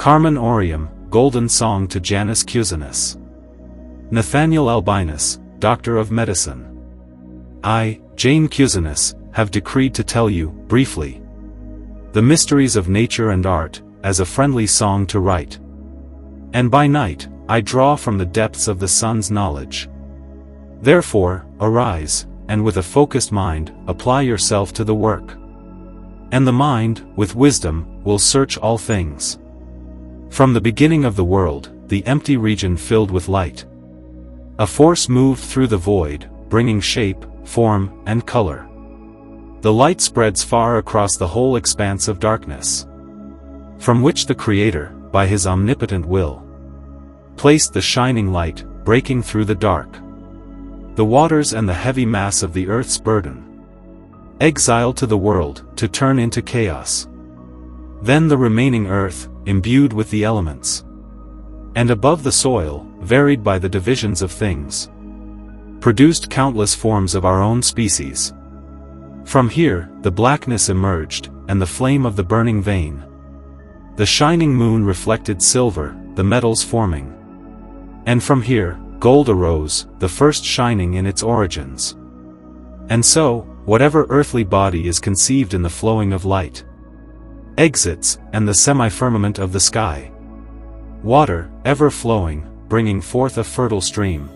Carmen Aureum, Golden Song to Janus Cusinus. Nathaniel Albinus, Doctor of Medicine. I, Janus Cusinus, have decreed to tell you, briefly, the mysteries of nature and art, as a friendly song to write. And by night, I draw from the depths of the sun's knowledge. Therefore, arise, and with a focused mind, apply yourself to the work. And the mind, with wisdom, will search all things. From the beginning of the world, the empty region filled with light. A force moved through the void, bringing shape, form, and color. The light spreads far across the whole expanse of darkness, from which the Creator, by his omnipotent will, placed the shining light, breaking through the dark, the waters and the heavy mass of the earth's burden, exiled to the world, to turn into chaos. Then the remaining earth, imbued with the elements, and above the soil, varied by the divisions of things, produced countless forms of our own species. From here, the blackness emerged, and the flame of the burning vein. The shining moon reflected silver, the metals forming. And from here, gold arose, the first shining in its origins. And so, whatever earthly body is conceived in the flowing of light, exits, and the semi-firmament of the sky. Water, ever flowing, bringing forth a fertile stream,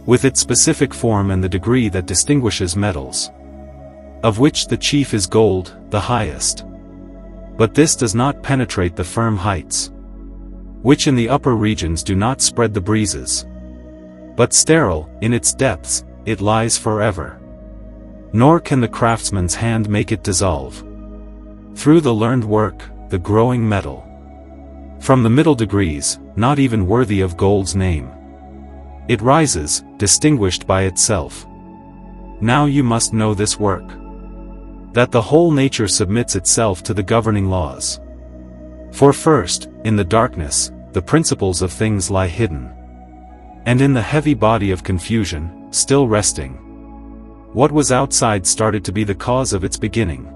with its specific form and the degree that distinguishes metals, of which the chief is gold, the highest. But this does not penetrate the firm heights, which in the upper regions do not spread the breezes. But sterile, in its depths, it lies forever. Nor can the craftsman's hand make it dissolve. Through the learned work, the growing metal, from the middle degrees, not even worthy of gold's name, it rises, distinguished by itself. Now you must know this work, that the whole nature submits itself to the governing laws. For first, in the darkness, the principles of things lie hidden, and in the heavy body of confusion, still resting, what was outside started to be the cause of its beginning.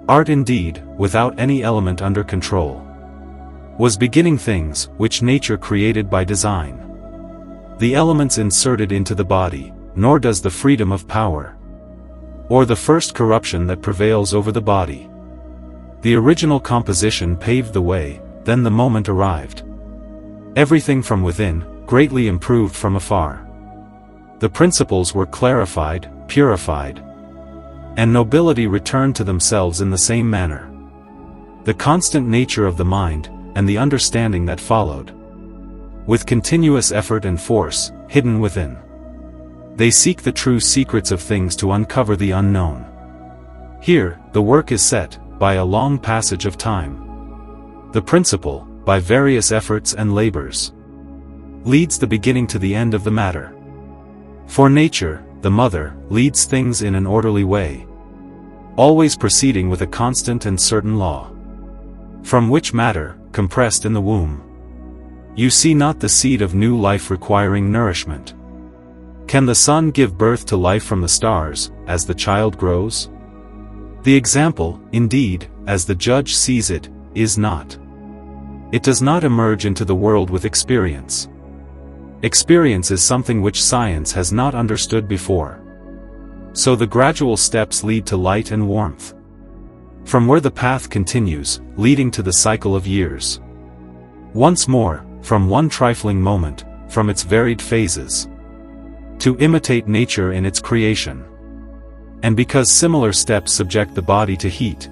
Art indeed, without any element under control, was beginning things which nature created by design. The elements inserted into the body, nor does the freedom of power, or the first corruption that prevails over the body. The original composition paved the way, then the moment arrived. Everything from within, greatly improved from afar. The principles were clarified, purified, and nobility returned to themselves in the same manner. The constant nature of the mind, and the understanding that followed, with continuous effort and force, hidden within. They seek the true secrets of things to uncover the unknown. Here, the work is set, by a long passage of time. The principle, by various efforts and labors, leads the beginning to the end of the matter. For nature, the mother, leads things in an orderly way, always proceeding with a constant and certain law, from which matter, compressed in the womb, you see not the seed of new life requiring nourishment. Can the sun give birth to life from the stars, as the child grows? The example, indeed, as the judge sees it, is not. It does not emerge into the world with experience. Experience is something which science has not understood before. So the gradual steps lead to light and warmth, from where the path continues, leading to the cycle of years. Once more, from one trifling moment, from its varied phases, to imitate nature in its creation. And because similar steps subject the body to heat,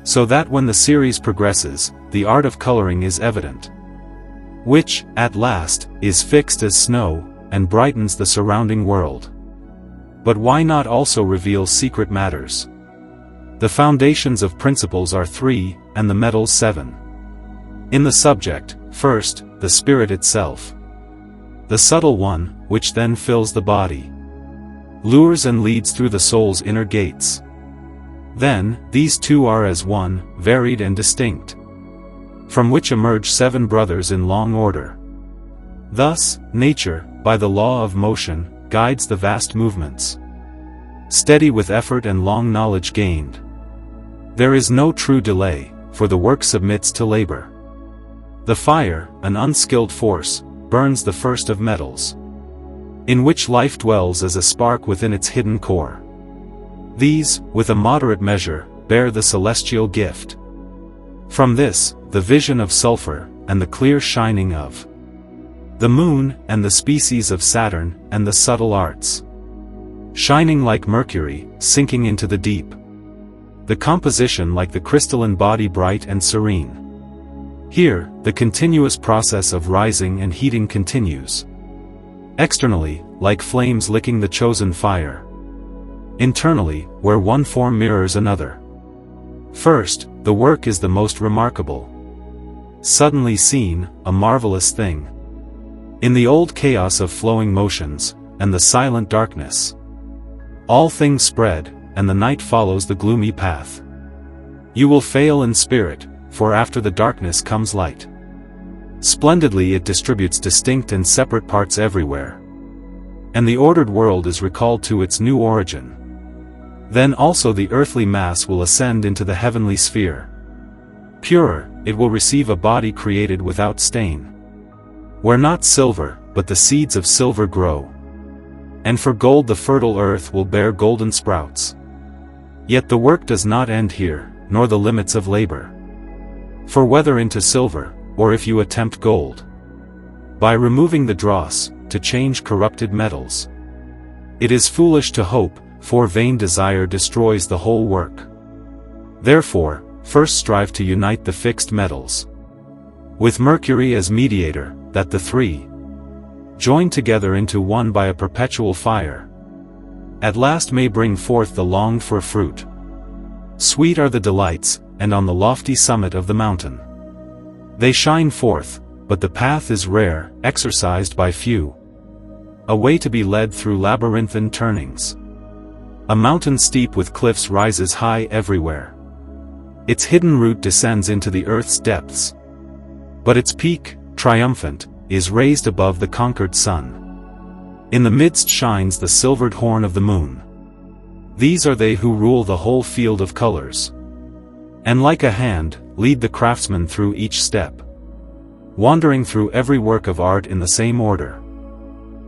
so that when the series progresses, the art of coloring is evident, which, at last, is fixed as snow, and brightens the surrounding world. But why not also reveal secret matters? The foundations of principles are 3, and the metals 7. In the subject, first, the spirit itself, the subtle one, which then fills the body, lures and leads through the soul's inner gates. Then, these two are as one, varied and distinct, from which emerge 7 brothers in long order. Thus, nature, by the law of motion, guides the vast movements, steady with effort and long knowledge gained. There is no true delay, for the work submits to labor. The fire, an unskilled force, burns the first of metals, in which life dwells as a spark within its hidden core. These, with a moderate measure, bear the celestial gift. From this, the vision of sulfur, and the clear shining of the moon, and the species of Saturn, and the subtle arts, shining like mercury, sinking into the deep. The composition like the crystalline body bright and serene. Here, the continuous process of rising and heating continues. Externally, like flames licking the chosen fire. Internally, where one form mirrors another. First, the work is the most remarkable. Suddenly seen, a marvelous thing. In the old chaos of flowing motions, and the silent darkness, all things spread, and the night follows the gloomy path. You will fail in spirit, for after the darkness comes light. Splendidly it distributes distinct and separate parts everywhere. And the ordered world is recalled to its new origin. Then also the earthly mass will ascend into the heavenly sphere. Purer, it will receive a body created without stain, where not silver, but the seeds of silver grow. And for gold the fertile earth will bear golden sprouts. Yet the work does not end here, nor the limits of labor. For whether into silver, or if you attempt gold, by removing the dross, to change corrupted metals, it is foolish to hope, for vain desire destroys the whole work. Therefore, first strive to unite the fixed metals, with Mercury as mediator, that the three, joined together into one by a perpetual fire, at last may bring forth the longed-for fruit. Sweet are the delights, and on the lofty summit of the mountain they shine forth, but the path is rare, exercised by few. A way to be led through labyrinthine turnings. A mountain steep with cliffs rises high everywhere. Its hidden root descends into the earth's depths. But its peak, triumphant, is raised above the conquered sun. In the midst shines the silvered horn of the moon. These are they who rule the whole field of colors. And like a hand, lead the craftsman through each step, wandering through every work of art in the same order.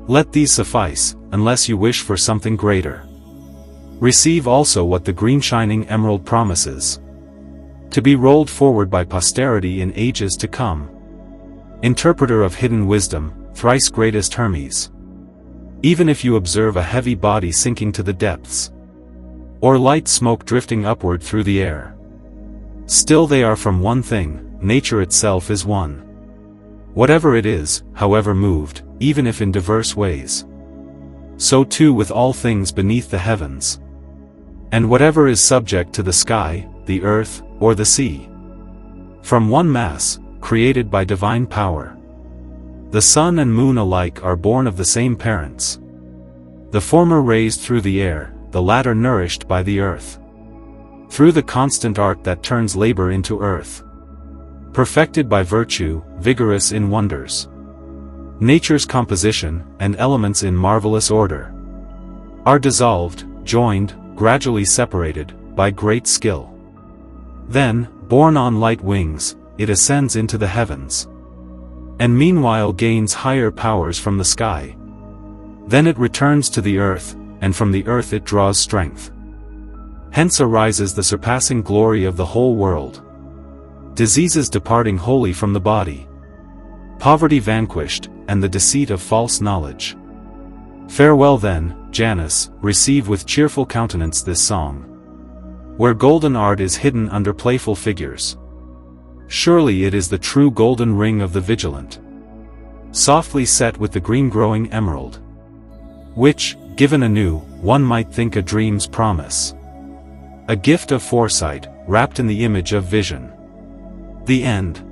Let these suffice, unless you wish for something greater. Receive also what the green shining emerald promises, to be rolled forward by posterity in ages to come. Interpreter of hidden wisdom, thrice greatest Hermes. Even if you observe a heavy body sinking to the depths, or light smoke drifting upward through the air, still they are from one thing, nature itself is one. Whatever it is, however moved, even if in diverse ways, so too with all things beneath the heavens. And whatever is subject to the sky, the earth, or the sea, from one mass, created by divine power. The sun and moon alike are born of the same parents. The former raised through the air, the latter nourished by the earth. Through the constant art that turns labor into earth. Perfected by virtue, vigorous in wonders. Nature's composition, and elements in marvelous order, are dissolved, joined, gradually separated, by great skill. Then, borne on light wings, it ascends into the heavens. And meanwhile gains higher powers from the sky. Then it returns to the earth, and from the earth it draws strength. Hence arises the surpassing glory of the whole world. Diseases departing wholly from the body. Poverty vanquished, and the deceit of false knowledge. Farewell then, Janus, receive with cheerful countenance this song, where golden art is hidden under playful figures. Surely it is the true golden ring of the vigilant, softly set with the green growing emerald, which, given anew, one might think a dream's promise. A gift of foresight, wrapped in the image of vision. The end.